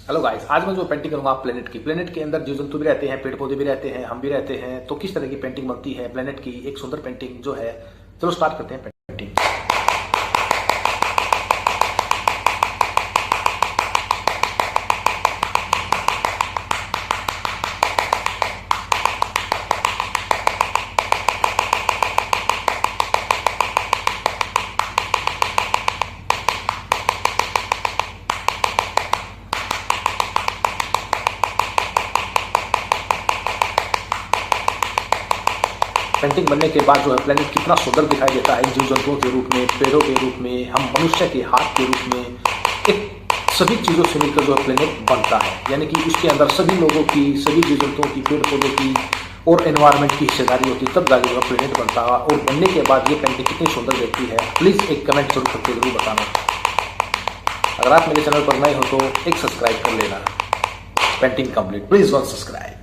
Hello guys, आज मैं जो पेंटिंग करूंगा प्लेनेट के अंदर जीव जंतु भी रहते हैं, पेड़ पौधे भी रहते हैं, हम भी रहते हैं। तो किस तरह की पेंटिंग बनती है प्लेनेट की, एक सुंदर पेंटिंग जो है। चलो स्टार्ट करते हैं पेंटिंग। पेंटिंग बनने के बाद जो है प्लेनेट कितना सुंदर दिखाई देता है, जीव जंतुओं के रूप में, पेड़ों के रूप में, हम मनुष्य के हाथ के रूप में, एक सभी चीजों से मिलकर जो है प्लेनेट बनता है। यानी कि उसके अंदर सभी लोगों की, सभी जीव जंतुओं की, पेड़ पौधों की और एनवायरनमेंट की हिस्सेदारी होती है, तब जाके जो है प्लेनेट बनता है। और बनने के बाद ये पेंटिंग कितनी सुंदर दिखती है, प्लीज एक कमेंट जरूर करके जरूर बताना। अगर आप मेरे चैनल पर नए हो तो एक सब्सक्राइब कर लेना। Painting complete, please one subscribe.